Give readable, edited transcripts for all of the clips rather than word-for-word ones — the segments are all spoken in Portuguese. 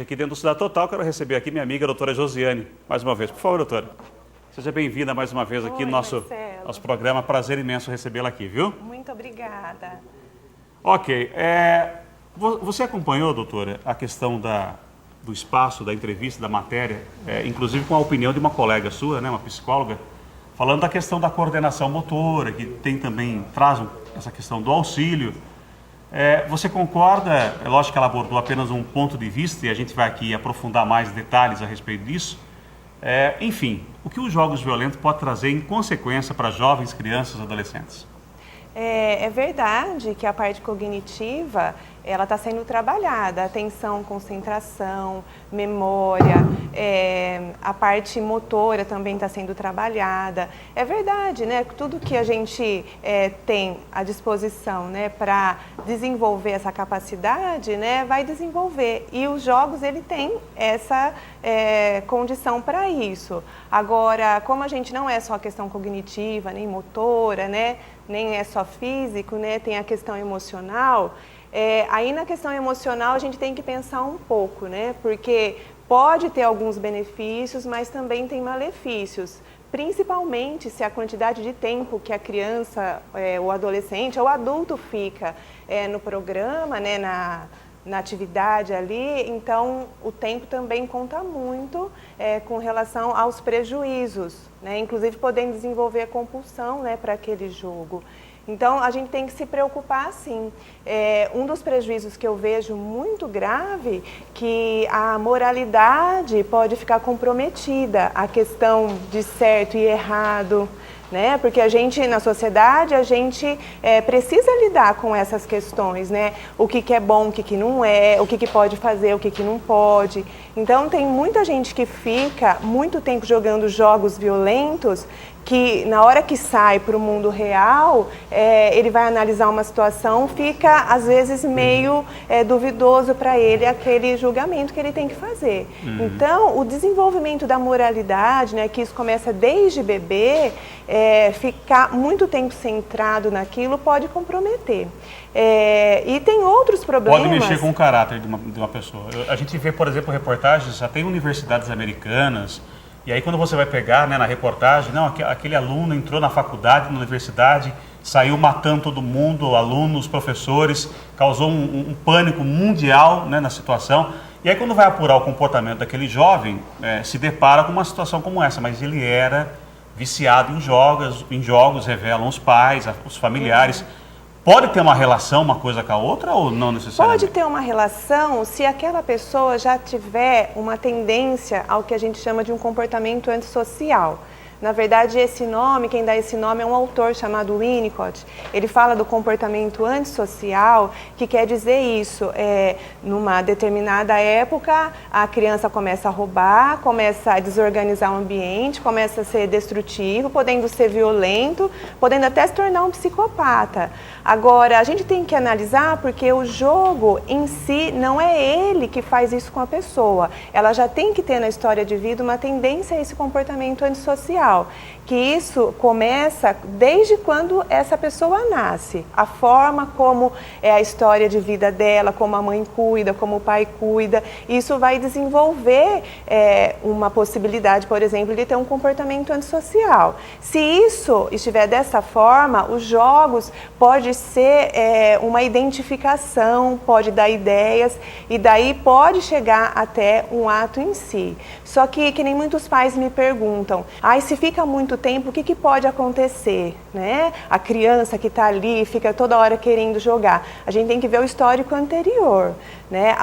Aqui dentro do Cidade Total, quero receber aqui minha amiga, a doutora Josiane, mais uma vez. Por favor, doutora. Seja bem-vinda mais uma vez aqui no nosso programa. Prazer imenso recebê-la aqui, viu? Muito obrigada. Ok. Você acompanhou, doutora, a questão do espaço, da entrevista, da matéria, inclusive com a opinião de uma colega sua, né, uma psicóloga, falando da questão da coordenação motora, que traz essa questão do auxílio. Você concorda? É lógico que ela abordou apenas um ponto de vista e a gente vai aqui aprofundar mais detalhes a respeito disso. Enfim, o que os jogos violentos podem trazer em consequência para jovens, crianças e adolescentes? É verdade que a parte cognitiva ela está sendo trabalhada, atenção, concentração, memória, a parte motora também está sendo trabalhada. É verdade, né? Tudo que a gente tem à disposição, né, para desenvolver essa capacidade, né, vai desenvolver. E os jogos, ele tem essa condição para isso. Agora, como a gente não é só questão cognitiva, nem motora, né, nem é só físico, né, tem a questão emocional. Aí na questão emocional a gente tem que pensar um pouco, né? Porque pode ter alguns benefícios, mas também tem malefícios. Principalmente se a quantidade de tempo que a criança, o adolescente ou o adulto fica no programa, né? Na atividade ali, então o tempo também conta muito com relação aos prejuízos, né? Inclusive podendo desenvolver a compulsão, né, para aquele jogo. Então, a gente tem que se preocupar, sim. Um dos prejuízos que eu vejo muito grave, que a moralidade pode ficar comprometida, a questão de certo e errado, né? Porque a gente, na sociedade, a gente precisa lidar com essas questões, né? O que é bom, o que não é, o que pode fazer, o que não pode. Então, tem muita gente que fica muito tempo jogando jogos violentos, que na hora que sai para o mundo real, ele vai analisar uma situação, fica às vezes meio duvidoso para ele aquele julgamento que ele tem que fazer. Então, o desenvolvimento da moralidade, né, que isso começa desde bebê, ficar muito tempo centrado naquilo pode comprometer. E tem outros problemas. Pode mexer com o caráter de uma pessoa. A gente vê, por exemplo, reportagens, já tem universidades americanas. E aí quando você vai pegar, né, na reportagem, não, aquele aluno entrou na faculdade, na universidade, saiu matando todo mundo, alunos, professores, causou um pânico mundial, né, na situação. E aí quando vai apurar o comportamento daquele jovem, se depara com uma situação como essa, mas ele era viciado em jogos, revelam os pais, os familiares. Pode ter uma relação uma coisa com a outra ou não necessariamente? Pode ter uma relação se aquela pessoa já tiver uma tendência ao que a gente chama de um comportamento antissocial. Na verdade, quem dá esse nome é um autor chamado Winnicott. Ele fala do comportamento antissocial, que quer dizer isso, numa determinada época, a criança começa a roubar, começa a desorganizar o ambiente, começa a ser destrutivo, podendo ser violento, podendo até se tornar um psicopata. Agora, a gente tem que analisar porque o jogo em si não é ele que faz isso com a pessoa. Ela já tem que ter na história de vida uma tendência a esse comportamento antissocial. Que isso começa desde quando essa pessoa nasce. A forma como é a história de vida dela, como a mãe cuida, como o pai cuida, isso vai desenvolver uma possibilidade, por exemplo, de ter um comportamento antissocial. Se isso estiver dessa forma, os jogos pode ser uma identificação, pode dar ideias e daí pode chegar até um ato em si. Só que nem muitos pais me perguntam, se fica muito tempo, o que pode acontecer, né? A criança que está ali fica toda hora querendo jogar. A gente tem que ver o histórico anterior, né?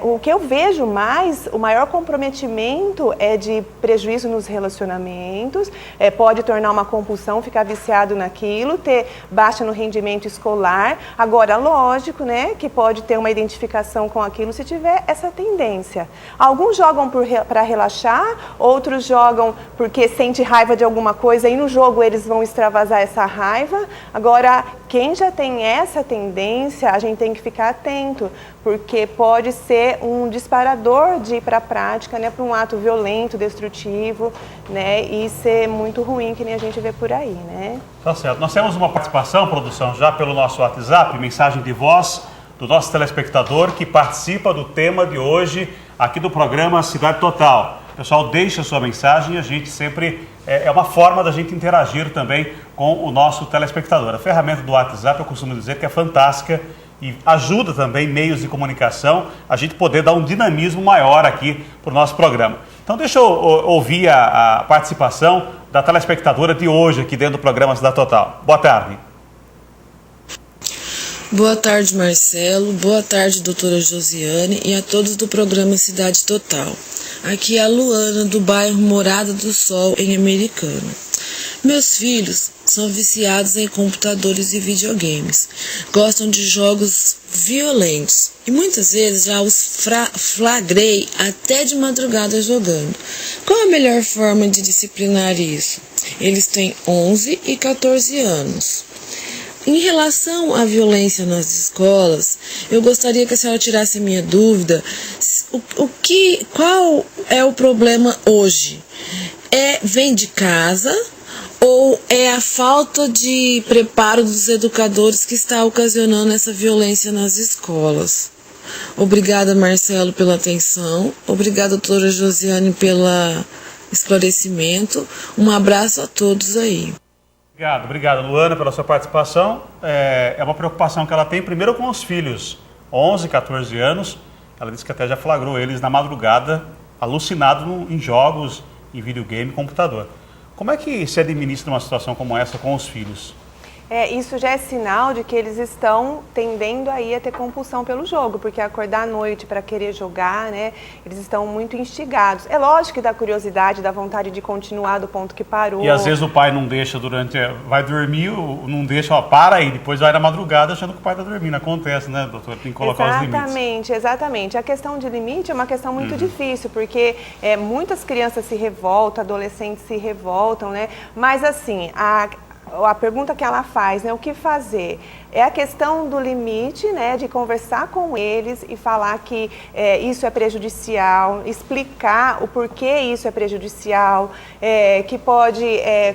O que eu vejo mais, o maior comprometimento é de prejuízo nos relacionamentos, pode tornar uma compulsão, ficar viciado naquilo, ter baixa no rendimento escolar. Agora, lógico, né, que pode ter uma identificação com aquilo se tiver essa tendência. Alguns jogam para relaxar, outros jogam porque sente raiva de alguma coisa e no jogo eles vão extravasar essa raiva. Agora, quem já tem essa tendência, a gente tem que ficar atento, porque pode ser um disparador de ir para a prática, né, para um ato violento, destrutivo, né, e ser muito ruim, que nem a gente vê por aí, né? Tá certo. Nós temos uma participação, produção, já pelo nosso WhatsApp, mensagem de voz do nosso telespectador que participa do tema de hoje, aqui do programa Cidade Total. Pessoal, deixa a sua mensagem e a gente sempre... É uma forma da gente interagir também com o nosso telespectador. A ferramenta do WhatsApp, eu costumo dizer que é fantástica e ajuda também meios de comunicação a gente poder dar um dinamismo maior aqui para o nosso programa. Então deixa eu ouvir a participação da telespectadora de hoje aqui dentro do programa Cidade Total. Boa tarde. Boa tarde, Marcelo. Boa tarde, doutora Josiane e a todos do programa Cidade Total. Aqui é a Luana, do bairro Morada do Sol, em Americana. Meus filhos são viciados em computadores e videogames. Gostam de jogos violentos e muitas vezes já os flagrei até de madrugada jogando. Qual a melhor forma de disciplinar isso? Eles têm 11 e 14 anos. Em relação à violência nas escolas, eu gostaria que a senhora tirasse a minha dúvida. Qual é o problema hoje? Vem de casa ou é a falta de preparo dos educadores que está ocasionando essa violência nas escolas? Obrigada, Marcelo, pela atenção. Obrigada, doutora Josiane, pelo esclarecimento. Um abraço a todos aí. Obrigado, Luana, pela sua participação. É uma preocupação que ela tem, primeiro com os filhos, 11, 14 anos. Ela disse que até já flagrou eles na madrugada, alucinados em jogos, em videogame, computador. Como é que se administra uma situação como essa com os filhos? Isso já é sinal de que eles estão tendendo aí a ter compulsão pelo jogo, porque acordar à noite para querer jogar, né, eles estão muito instigados. É lógico que dá curiosidade, dá vontade de continuar do ponto que parou. E às vezes o pai não deixa vai dormir, não deixa, para aí, depois vai na madrugada achando que o pai está dormindo. Acontece, né, doutor? Tem que colocar os limites. Exatamente. A questão de limite é uma questão muito difícil, porque muitas crianças se revoltam, adolescentes se revoltam, né, mas assim, a pergunta que ela faz, né, o que fazer? É a questão do limite, né, de conversar com eles e falar que isso é prejudicial, explicar o porquê isso é prejudicial, que pode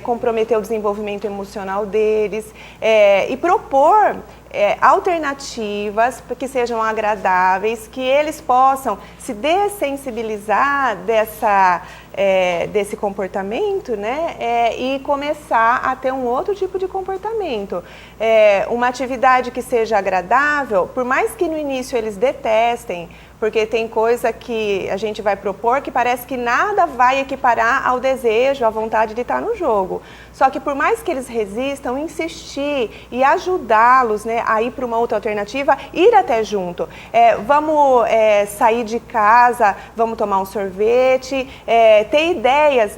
comprometer o desenvolvimento emocional deles e propor alternativas que sejam agradáveis, que eles possam se dessensibilizar desse comportamento, né, e começar a ter um outro tipo de comportamento. Uma atividade que seja agradável, por mais que no início eles detestem, porque tem coisa que a gente vai propor que parece que nada vai equiparar ao desejo, à vontade de estar no jogo. Só que por mais que eles resistam, insistir e ajudá-los, né, a ir para uma outra alternativa, ir até junto. Vamos sair de casa, vamos tomar um sorvete, ter ideias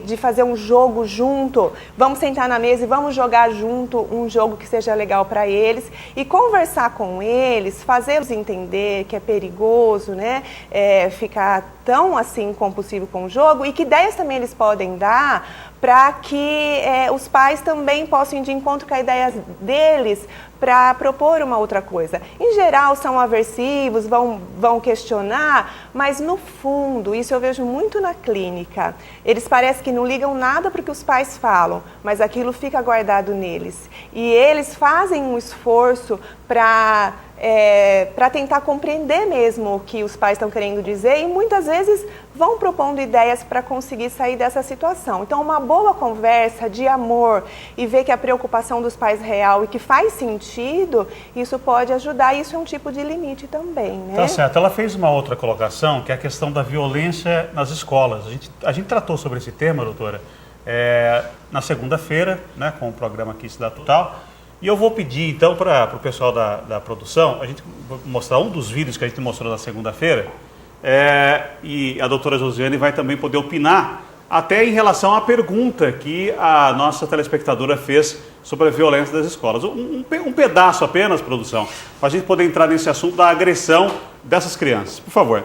de fazer um jogo junto, vamos sentar na mesa e vamos jogar junto um jogo que seja legal para eles e conversar com eles, fazê-los entender que é perigoso, né, ficar tão assim compulsivo com o jogo e que ideias também eles podem dar para que os pais também possam ir de encontro com a ideia deles para propor uma outra coisa. Em geral são aversivos, vão questionar, mas no fundo, isso eu vejo muito na clínica, eles parecem que não ligam nada para o que os pais falam, mas aquilo fica guardado neles. E eles fazem um esforço para tentar compreender mesmo o que os pais estão querendo dizer e muitas vezes vão propondo ideias para conseguir sair dessa situação. Então, uma boa conversa de amor e ver que a preocupação dos pais é real e que faz sentido, isso pode ajudar. Isso é um tipo de limite também, né? Tá certo. Ela fez uma outra colocação, que é a questão da violência nas escolas. A gente tratou sobre esse tema, doutora, na segunda-feira, né, com o programa aqui Cidade Total. E eu vou pedir, então, para o pessoal da produção, a gente mostrar um dos vídeos que a gente mostrou na segunda-feira, e a doutora Josiane vai também poder opinar, até em relação à pergunta que a nossa telespectadora fez sobre a violência das escolas. Um pedaço apenas, produção, para a gente poder entrar nesse assunto da agressão dessas crianças. Por favor.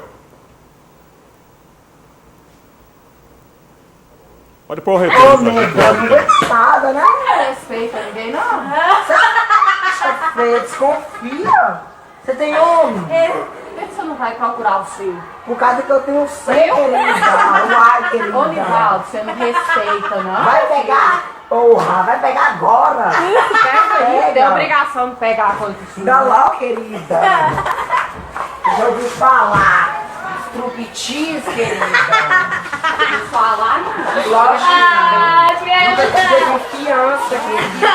Pode pôr o retorno. Ô, minha engraçada, né? Não respeita ninguém, não. Você desconfia. Você tem homem? Por que você não vai procurar o seu? Por causa que eu tenho 100, querida. Uai, querida. Ô, Nivaldo, você não respeita, não? Vai pegar? Porra, vai pegar agora. Pega, tem obrigação de pegar a coisa de cima. Ainda lá, querida. Já ouvi falar. striptease, querida. Não falar, não. Lógico que não. Nunca te dei confiança, querida.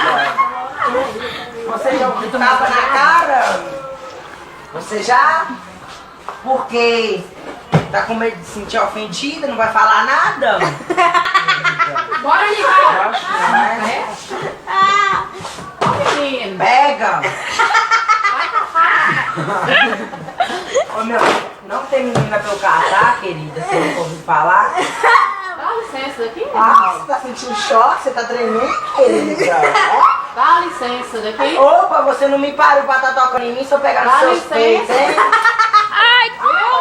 Você já ouviu tapa na cara? Você já? Por quê? Tá com medo de se sentir ofendida? Não vai falar nada? Bora ligar. Né? Ô, menino. Pega! Ô meu, não tem menina pra eu casar, querida, você não ouviu falar? Dá licença daqui. Ah, você tá sentindo choque? Você tá tremendo, querida? Dá licença daqui. Opa, você não me parou pra estar tocando em mim se eu pegar nos Dá seus licença. peitos, hein? Ai,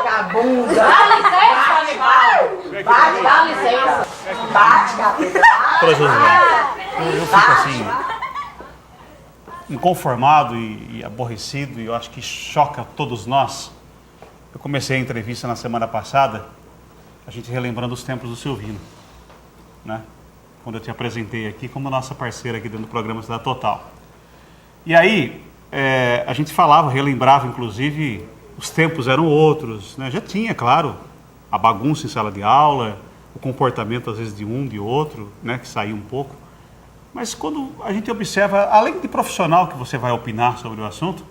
Vagabunda! dá licença, animal. Bate, Dá licença. bate, capeta! Doutora Josiane, eu fico assim, inconformado e aborrecido, e eu acho que choca todos nós. Eu comecei a entrevista na semana passada, a gente relembrando os tempos do Silvino, né? Quando eu te apresentei aqui como nossa parceira aqui dentro do programa Cidade Total. E aí, a gente falava, relembrava, inclusive, os tempos eram outros, né? Já tinha, claro, a bagunça em sala de aula, o comportamento, às vezes, de um, de outro, né? Que saía um pouco. Mas quando a gente observa, além de profissional que você vai opinar sobre o assunto,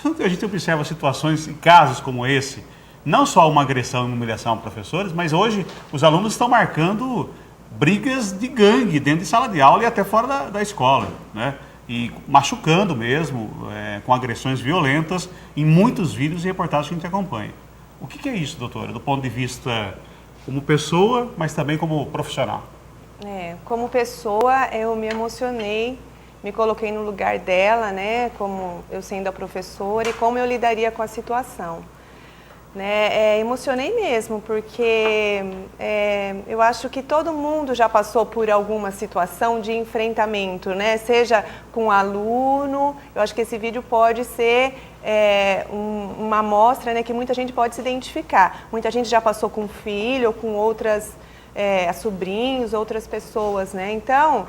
quando a gente observa situações e casos como esse, não só uma agressão e uma humilhação a professores, mas hoje os alunos estão marcando brigas de gangue dentro de sala de aula e até fora da escola, né? E machucando mesmo, com agressões violentas em muitos vídeos e reportagens que a gente acompanha. O que é isso, doutora, do ponto de vista como pessoa, mas também como profissional? Como pessoa, eu me emocionei, me coloquei no lugar dela, né, como eu sendo a professora e como eu lidaria com a situação. Né, emocionei mesmo, porque eu acho que todo mundo já passou por alguma situação de enfrentamento, né, seja com aluno. Eu acho que esse vídeo pode ser uma amostra, né, que muita gente pode se identificar. Muita gente já passou com filho ou com outras sobrinhos, outras pessoas, né? Então,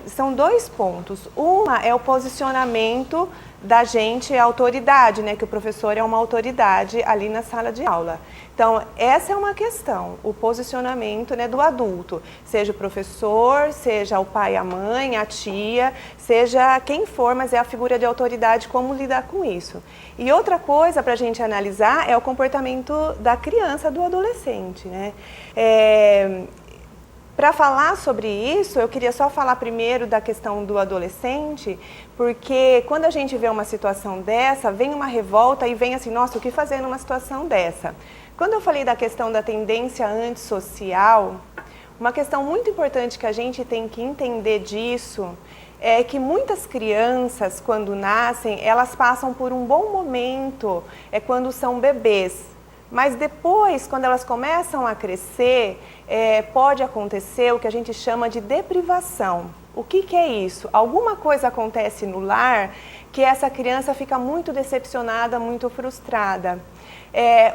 são dois pontos. Uma é o posicionamento da gente, a autoridade, né? Que o professor é uma autoridade ali na sala de aula. Então, essa é uma questão, o posicionamento, né, do adulto, seja o professor, seja o pai, a mãe, a tia, seja quem for, mas é a figura de autoridade, como lidar com isso. E outra coisa para a gente analisar é o comportamento da criança, do adolescente, né? Para falar sobre isso, eu queria só falar primeiro da questão do adolescente, porque quando a gente vê uma situação dessa, vem uma revolta e vem assim, nossa, o que fazer numa situação dessa? Quando eu falei da questão da tendência antissocial, uma questão muito importante que a gente tem que entender disso é que muitas crianças, quando nascem, elas passam por um bom momento, quando são bebês. Mas depois, quando elas começam a crescer, pode acontecer o que a gente chama de deprivação. O que é isso? Alguma coisa acontece no lar que essa criança fica muito decepcionada, muito frustrada.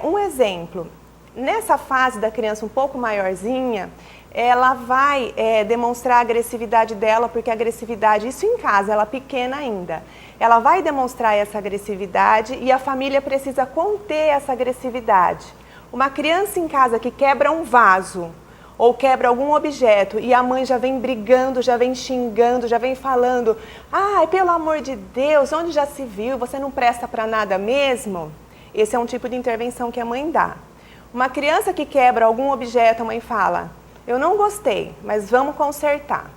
Um exemplo, nessa fase da criança um pouco maiorzinha, ela vai demonstrar a agressividade dela, porque a agressividade, isso em casa, ela é pequena ainda. Ela vai demonstrar essa agressividade e a família precisa conter essa agressividade. Uma criança em casa que quebra um vaso ou quebra algum objeto e a mãe já vem brigando, já vem xingando, já vem falando, ai, pelo amor de Deus, onde já se viu, você não presta para nada mesmo? Esse é um tipo de intervenção que a mãe dá. Uma criança que quebra algum objeto, a mãe fala, eu não gostei, mas vamos consertar.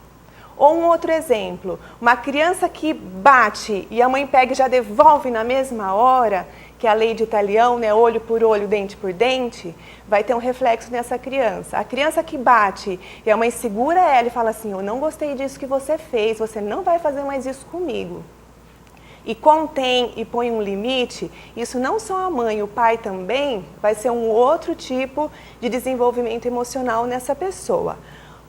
Ou um outro exemplo, uma criança que bate e a mãe pega e já devolve na mesma hora, que é a lei de Italião, né, olho por olho, dente por dente, vai ter um reflexo nessa criança. A criança que bate e a mãe segura ela e fala assim, eu não gostei disso que você fez, você não vai fazer mais isso comigo. E contém e põe um limite, isso não só a mãe, o pai também, vai ser um outro tipo de desenvolvimento emocional nessa pessoa.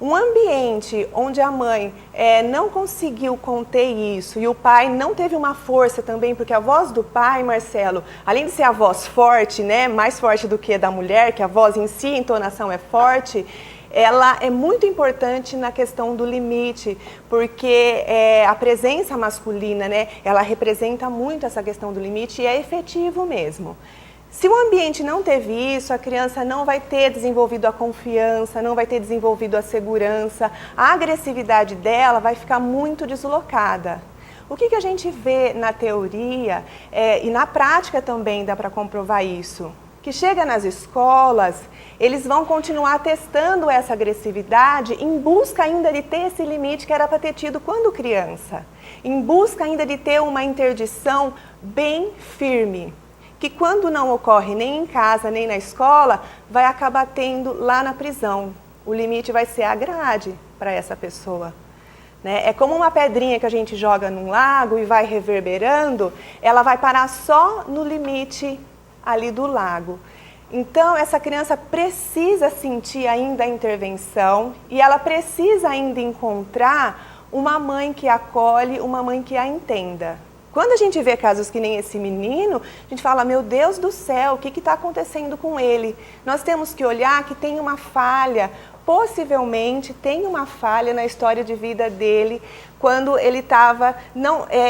Um ambiente onde a mãe não conseguiu conter isso e o pai não teve uma força também, porque a voz do pai, Marcelo, além de ser a voz forte, né, mais forte do que a da mulher, que a voz em si, a entonação é forte, ela é muito importante na questão do limite, porque a presença masculina, né, ela representa muito essa questão do limite e é efetivo mesmo. Se o ambiente não teve isso, a criança não vai ter desenvolvido a confiança, não vai ter desenvolvido a segurança, a agressividade dela vai ficar muito deslocada. O que a gente vê na teoria e na prática também dá para comprovar isso? Que chega nas escolas, eles vão continuar testando essa agressividade em busca ainda de ter esse limite que era para ter tido quando criança. Em busca ainda de ter uma interdição bem firme, que quando não ocorre nem em casa, nem na escola, vai acabar tendo lá na prisão. O limite vai ser a grade para essa pessoa. Né? É como uma pedrinha que a gente joga num lago e vai reverberando, ela vai parar só no limite ali do lago. Então, essa criança precisa sentir ainda a intervenção e ela precisa ainda encontrar uma mãe que a acolhe, uma mãe que a entenda. Quando a gente vê casos que nem esse menino, a gente fala, meu Deus do céu, o que está acontecendo com ele? Nós temos que olhar que tem uma falha, possivelmente tem uma falha na história de vida dele, quando ele estava...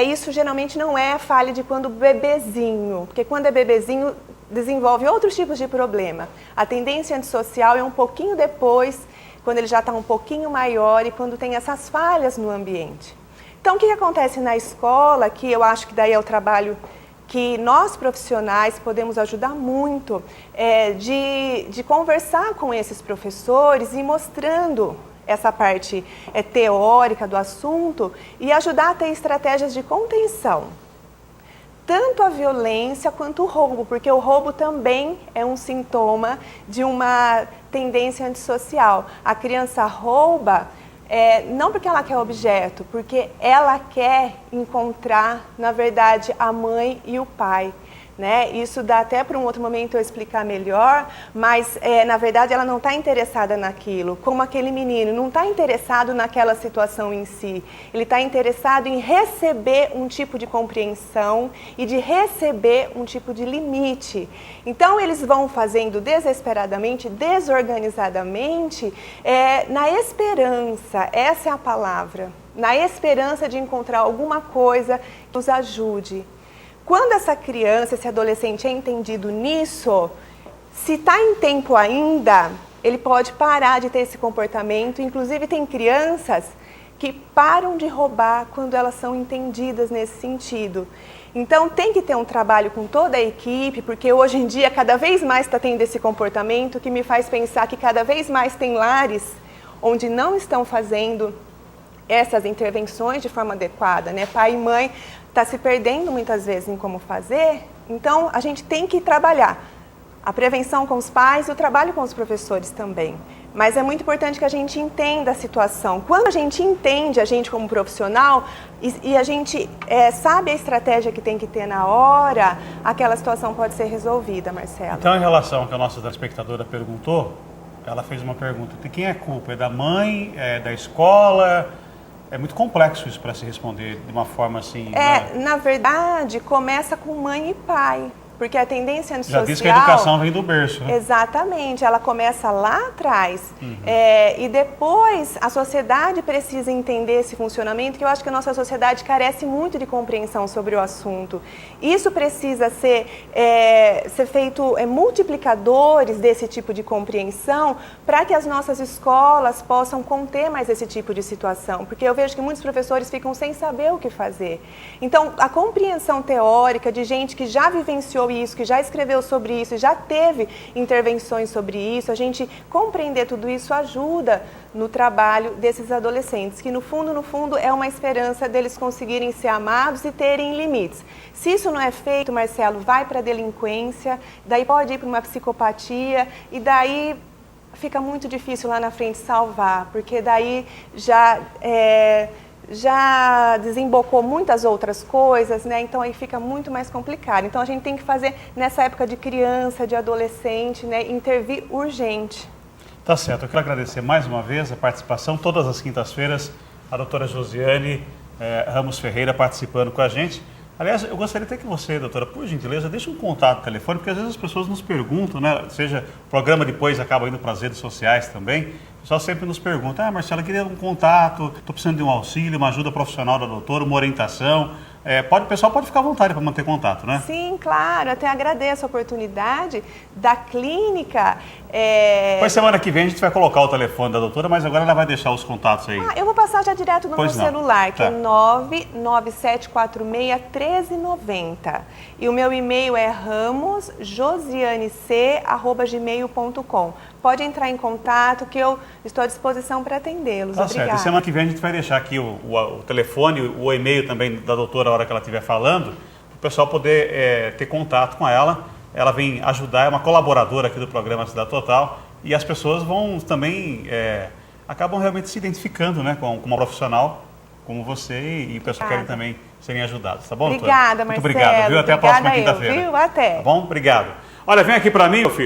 Isso geralmente não é a falha de quando bebezinho, porque quando é bebezinho desenvolve outros tipos de problema. A tendência antissocial é um pouquinho depois, quando ele já está um pouquinho maior e quando tem essas falhas no ambiente. Então, o que acontece na escola, que eu acho que daí é o trabalho que nós profissionais podemos ajudar muito, de conversar com esses professores e mostrando essa parte teórica do assunto e ajudar a ter estratégias de contenção. Tanto a violência quanto o roubo, porque o roubo também é um sintoma de uma tendência antissocial. A criança rouba não porque ela quer objeto, porque ela quer encontrar, na verdade, a mãe e o pai. Né? Isso dá até para um outro momento eu explicar melhor, mas na verdade ela não está interessada naquilo, como aquele menino, não está interessado naquela situação em si. Ele está interessado em receber um tipo de compreensão e de receber um tipo de limite. Então eles vão fazendo desesperadamente, desorganizadamente, na esperança, essa é a palavra, na esperança de encontrar alguma coisa que os ajude. Quando essa criança, esse adolescente é entendido nisso, se está em tempo ainda, ele pode parar de ter esse comportamento. Inclusive tem crianças que param de roubar quando elas são entendidas nesse sentido. Então tem que ter um trabalho com toda a equipe, porque hoje em dia cada vez mais está tendo esse comportamento que me faz pensar que cada vez mais tem lares onde não estão fazendo essas intervenções de forma adequada, né? Pai e mãe está se perdendo muitas vezes em como fazer, então a gente tem que trabalhar a prevenção com os pais e o trabalho com os professores também. Mas é muito importante que a gente entenda a situação. Quando a gente entende a gente como profissional e a gente sabe a estratégia que tem que ter na hora, aquela situação pode ser resolvida, Marcelo. Então, em relação ao que a nossa telespectadora perguntou, ela fez uma pergunta, de quem é a culpa? É da mãe? É da escola? É muito complexo isso para se responder de uma forma assim... Na verdade, começa com mãe e pai. Porque a tendência antissocial... Já disse que a educação vem do berço, né? Exatamente, ela começa lá atrás. E depois a sociedade precisa entender esse funcionamento, que eu acho que a nossa sociedade carece muito de compreensão sobre o assunto. Isso precisa ser feito multiplicadores desse tipo de compreensão para que as nossas escolas possam conter mais esse tipo de situação. Porque eu vejo que muitos professores ficam sem saber o que fazer. Então, a compreensão teórica de gente que já vivenciou isso, que já escreveu sobre isso, já teve intervenções sobre isso, a gente compreender tudo isso ajuda no trabalho desses adolescentes, que no fundo é uma esperança deles conseguirem ser amados e terem limites. Se isso não é feito, Marcelo, vai para a delinquência, daí pode ir para uma psicopatia e daí fica muito difícil lá na frente salvar, porque daí já desembocou muitas outras coisas, né? Então aí fica muito mais complicado. Então a gente tem que fazer, nessa época de criança, de adolescente, né, intervir urgente. Tá certo, eu quero agradecer mais uma vez a participação, todas as quintas-feiras, a doutora Josiane Ramos Ferreira participando com a gente. Aliás, eu gostaria até que você, doutora, por gentileza, deixe um contato telefone, porque às vezes as pessoas nos perguntam, né? Seja o programa depois acaba indo para as redes sociais também, o pessoal sempre nos pergunta, Marcelo, eu queria um contato, estou precisando de um auxílio, uma ajuda profissional da doutora, uma orientação. o pessoal pode ficar à vontade para manter contato, né? Sim, claro. Até agradeço a oportunidade da clínica. Depois semana que vem a gente vai colocar o telefone da doutora, mas agora ela vai deixar os contatos aí. Eu vou passar já direto no meu celular, que é 997461390. E o meu e-mail é ramosjosianec@gmail.com. Pode entrar em contato que eu estou à disposição para atendê-los. Tá Obrigada. certo. E semana que vem a gente vai deixar aqui o telefone, o e-mail também da doutora a hora que ela estiver falando, para o pessoal poder ter contato com ela. Ela vem ajudar, é uma colaboradora aqui do programa Cidade Total, e as pessoas vão também, acabam realmente se identificando, né, com uma profissional como você, e o pessoal querem também serem ajudados, tá bom, doutora? Obrigada, Muito Marcelo. obrigado, viu? Até a próxima Obrigada quinta-feira. Viu? Até. Tá bom? Obrigado. Olha, vem aqui para mim, meu filho.